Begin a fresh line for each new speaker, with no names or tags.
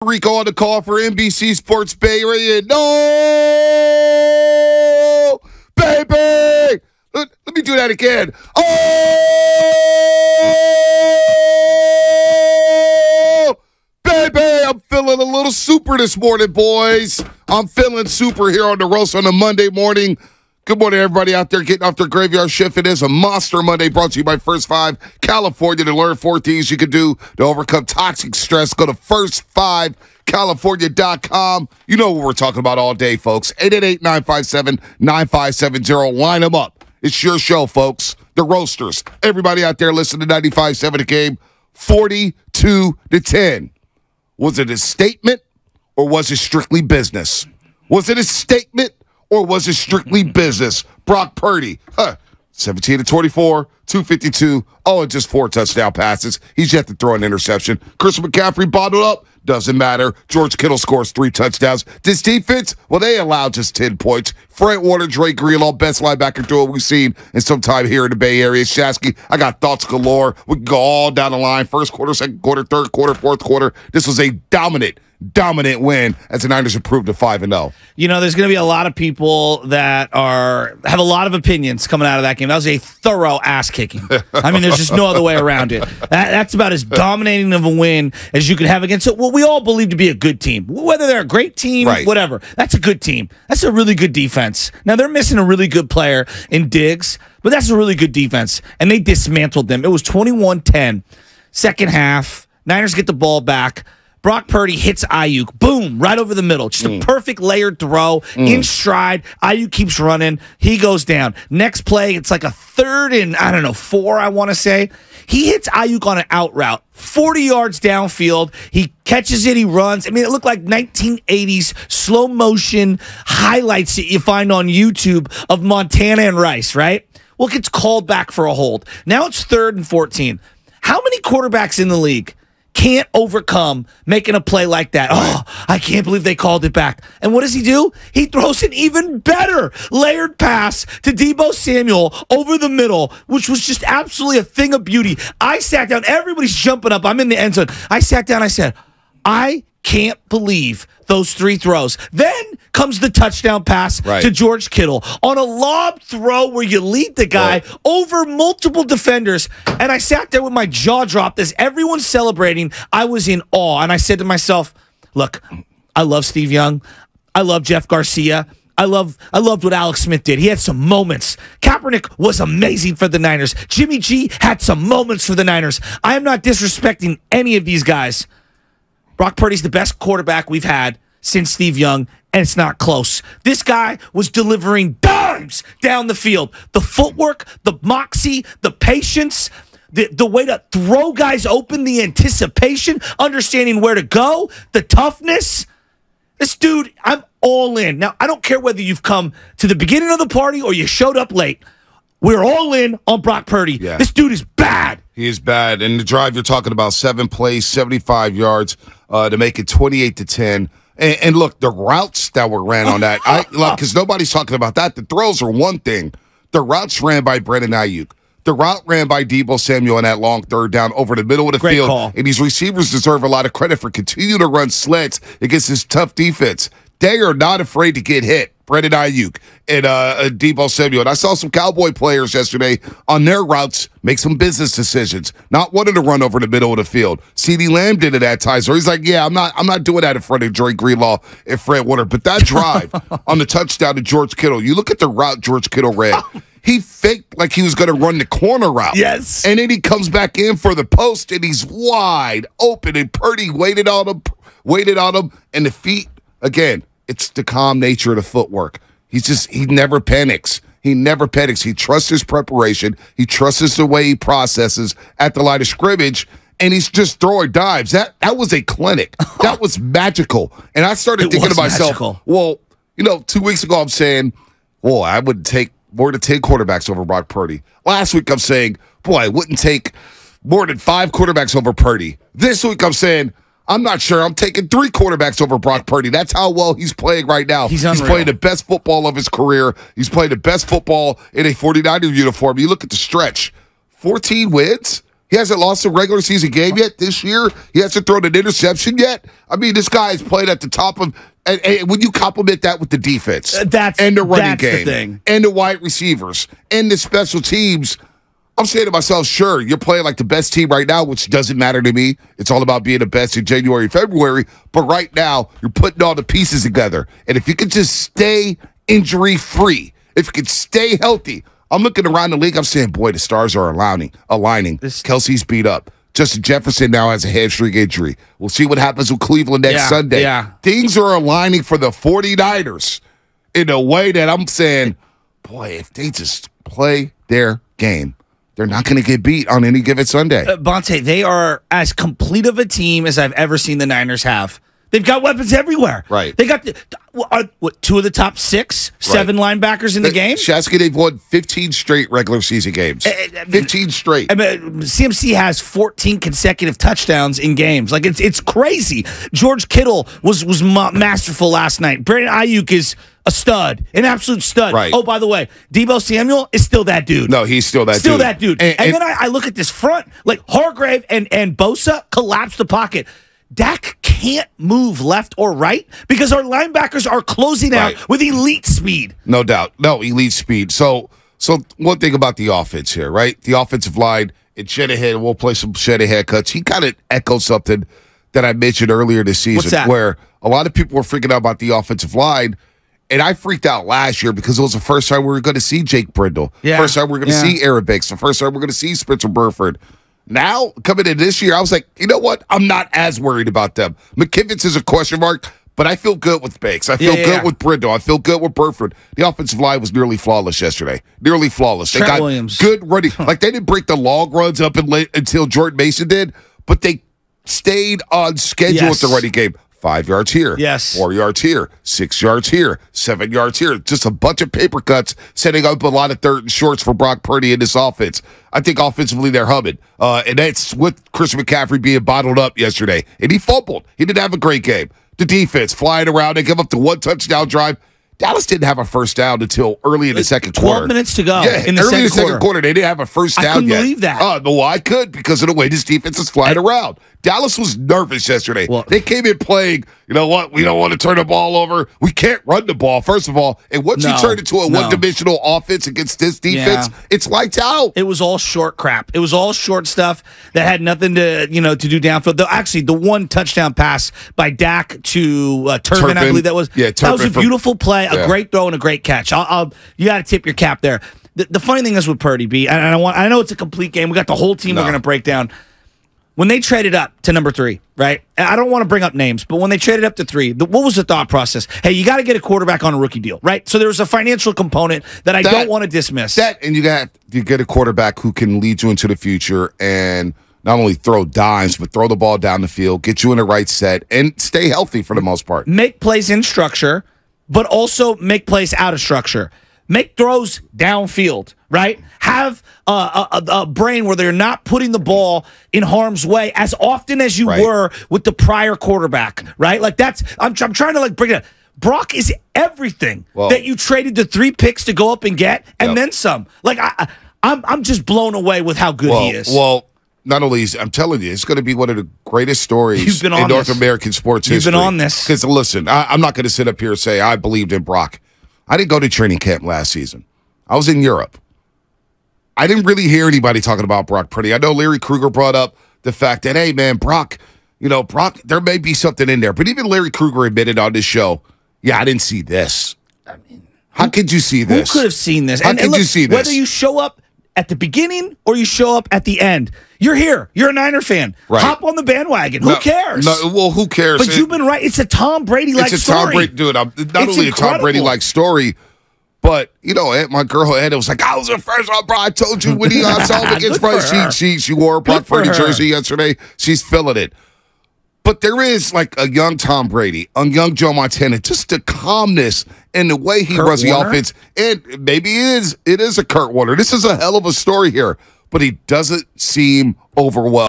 Rico on the call for NBC Sports Bay Area. No, baby. Let me do that again. Oh, baby. I'm feeling a little super this morning, boys. I'm feeling super here on the roast on a Monday morning. Good morning, everybody out there getting off their graveyard shift. It is a Monster Monday brought to you by First 5 California. To learn 4 things you can do to overcome toxic stress, go to first5california.com. You know what we're talking about all day, folks. 888-957-9570. Line them up. It's your show, folks. The Roasters. Everybody out there listening to 95.7 The Game, 42-10. Was it a statement or was it strictly business? Was it a statement or was it strictly business? Brock Purdy, 17-24, 252, and just 4 touchdown passes. He's yet to throw an interception. Chris McCaffrey bottled up. Doesn't matter. George Kittle scores 3 touchdowns. This defense, well, they allowed just 10 points. Frank Warner, Drake Greenlaw, best linebacker duo we've seen in some time here in the Bay Area. Shasky, I got thoughts galore. We can go all down the line. First quarter, second quarter, third quarter, fourth quarter. This was a dominant win as the Niners improved to 5-0.
You know, there's going to be a lot of people that have a lot of opinions coming out of that game. That was a thorough ass kicking. I mean, there's just no other way around it. That's about as dominating of a win as you could have against what we all believe to be a good team. Whether they're a great team, right, whatever. That's a good team. That's a really good defense. Now, they're missing a really good player in Diggs, but that's a really good defense. And they dismantled them. It was 21-10. Second half, Niners get the ball back. Brock Purdy hits Ayuk. Boom, right over the middle. Just a perfect layered throw in stride. Ayuk keeps running. He goes down. Next play, it's like a 3rd and, 4, I want to say. He hits Ayuk on an out route, 40 yards downfield. He catches it. He runs. I mean, it looked like 1980s slow motion highlights that you find on YouTube of Montana and Rice, right? Well, it gets called back for a hold. Now it's 3rd and 14. How many quarterbacks in the league can't overcome making a play like that? Oh, I can't believe they called it back. And what does he do? He throws an even better layered pass to Deebo Samuel over the middle, which was just absolutely a thing of beauty. I sat down. Everybody's jumping up. I'm in the end zone. I sat down. I said, I can't believe those 3 throws. Then comes the touchdown pass to George Kittle on a lob throw where you lead the guy over multiple defenders. And I sat there with my jaw dropped as everyone's celebrating. I was in awe. And I said to myself, look, I love Steve Young. I love Jeff Garcia. I loved what Alex Smith did. He had some moments. Kaepernick was amazing for the Niners. Jimmy G had some moments for the Niners. I am not disrespecting any of these guys. Brock Purdy's the best quarterback we've had since Steve Young, and it's not close. This guy was delivering dimes down the field. The footwork, the moxie, the patience, the way to throw guys open, the anticipation, understanding where to go, the toughness. This dude, I'm all in. Now, I don't care whether you've come to the beginning of the party or you showed up late. We're all in on Brock Purdy. Yeah. This dude is bad.
He is bad. And the drive you're talking about, 7 plays, 75 yards to make it 28-10. And look, the routes that were ran on that, because nobody's talking about that. The throws are one thing. The routes ran by Brandon Ayuk. The route ran by Deebo Samuel in that long 3rd down over the middle of the field. Call. And these receivers deserve a lot of credit for continuing to run sleds against this tough defense. They are not afraid to get hit. Brandon Ayuk and Deebo Samuel. And I saw some Cowboy players yesterday on their routes make some business decisions, not wanting to run over the middle of the field. CeeDee Lamb did it at times where he's like, yeah, I'm not doing that in front of Drake Greenlaw and Fred Warner. But that drive on the touchdown to George Kittle, you look at the route George Kittle ran. He faked like he was going to run the corner route.
Yes.
And then he comes back in for the post, and he's wide open, and Purdy waited on him, and the feet, again, it's the calm nature of the footwork. He never panics. He never panics. He trusts his preparation. He trusts the way he processes at the line of scrimmage, and he's just throwing dives. That was a clinic. That was magical. And I started thinking to myself, magical. Well, 2 weeks ago I'm saying, well, I wouldn't take more than 10 quarterbacks over Brock Purdy. Last week I'm saying, boy, I wouldn't take more than 5 quarterbacks over Purdy. This week I'm saying, I'm not sure. I'm taking 3 quarterbacks over Brock Purdy. That's how well he's playing right now.
He's
playing the best football of his career. He's playing the best football in a 49er uniform. You look at the stretch. 14 wins, He hasn't lost a regular season game yet this year. He hasn't thrown an interception yet. I mean, this guy has played at the top of. And when you compliment that with the defense, and the running game, and the wide receivers, and the special teams, I'm saying to myself, sure, you're playing like the best team right now, which doesn't matter to me. It's all about being the best in January, February. But right now, you're putting all the pieces together. And if you could just stay injury-free, if you could stay healthy, I'm looking around the league, I'm saying, boy, the stars are aligning. Kelsey's beat up. Justin Jefferson now has a hamstring injury. We'll see what happens with Cleveland next Sunday.
Yeah.
Things are aligning for the 49ers in a way that I'm saying, boy, if they just play their game, they're not going to get beat on any given Sunday.
Bonte, they are as complete of a team as I've ever seen the Niners have. They've got weapons everywhere.
Right.
They got two of the top 7 linebackers in the game?
Shasky, they've won 15 straight regular season games. 15 straight.
I mean, CMC has 14 consecutive touchdowns in games. Like, it's crazy. George Kittle was masterful last night. Brandon Ayuk is a stud, an absolute stud.
Right.
Oh, by the way, Deebo Samuel is still that dude.
No, he's still that dude.
Still that dude. And then I look at this front, like Hargrave and Bosa collapse the pocket. Dak can't move left or right because our linebackers are closing out with elite speed.
No doubt. No, elite speed. So one thing about the offense here, right? The offensive line, and Shanahan, we'll play some Shanahan cuts. He kind of echoed something that I mentioned earlier this season.
What's that?
Where a lot of people were freaking out about the offensive line. And I freaked out last year because it was the first time we were going to see Jake Brindle.
Yeah.
First time we were going to see Aaron Banks. The first time we're going to see Spencer Burford. Now, coming in this year, I was like, you know what? I'm not as worried about them. McKivitz is a question mark, but I feel good with Banks. I feel good with Brindle. I feel good with Burford. The offensive line was nearly flawless yesterday. Nearly flawless. They got
Williams.
Good running. Like, they didn't break the long runs up until Jordan Mason did, but they stayed on schedule with the running game. 5 yards here.
Yes.
4 yards here. 6 yards here. 7 yards here. Just a bunch of paper cuts, setting up a lot of third and shorts for Brock Purdy in this offense. I think offensively they're humming. And that's with Chris McCaffrey being bottled up yesterday. And he fumbled. He didn't have a great game. The defense flying around. They give up the one touchdown drive. Dallas didn't have a first down until early in the second quarter.
12 minutes to go
in the second quarter. They didn't have a first down yet.
I couldn't believe that.
No, I could because of the way this defense is flying around. Dallas was nervous yesterday.
Well,
they came in playing, you know what, we don't want to turn the ball over. We can't run the ball, first of all. And once you turn it to a one-dimensional offense against this defense, it's lights out.
It was all short crap. It was all short stuff that had nothing to do downfield. Actually, the one touchdown pass by Dak to Turpin, I believe that was.
Yeah,
that was a beautiful play, a great throw, and a great catch. You got to tip your cap there. The funny thing is with Purdy, B, and I know it's a complete game. We got the whole team we're going to break down. When they traded up to number 3, right? And I don't want to bring up names, but when they traded up to 3, what was the thought process? Hey, you got to get a quarterback on a rookie deal, right? So there was a financial component that I don't want to dismiss.
And you get a quarterback who can lead you into the future and not only throw dimes, but throw the ball down the field, get you in the right set, and stay healthy for the most part.
Make plays in structure, but also make plays out of structure. Make throws downfield, right? Have a brain where they're not putting the ball in harm's way as often as you were with the prior quarterback, right? Like I'm trying to bring it up. Brock is everything that you traded the 3 picks to go up and get, and then some. Like I'm just blown away with how good he is.
Well, not only I'm telling you, it's going to be one of the greatest stories in North American sports history.
You've been on this.
Because listen, I'm not going to sit up here and say I believed in Brock. I didn't go to training camp last season. I was in Europe. I didn't really hear anybody talking about Brock Purdy. I know Larry Krueger brought up the fact that, hey, man, Brock, there may be something in there. But even Larry Krueger admitted on this show, I didn't see this. I mean, how could you see this?
Who could have seen this?
How could you see this?
Whether you show up at the beginning or you show up at the end, you're here. You're a Niner fan.
Right.
Hop on the bandwagon. Who cares?
Who cares?
But you've been right. It's a Tom Brady-like story.
It's a Tom Brady, dude. Not only a Tom Brady-like story, but, my girl Ed was like, I was the first one, bro. I told you when he saw him against Bryce. She wore a Brock Purdy jersey yesterday. She's feeling it. But there is a young Tom Brady, a young Joe Montana, just the calmness and the way he runs the offense. And maybe it is a Kurt Warner. This is a hell of a story here, but he doesn't seem overwhelmed.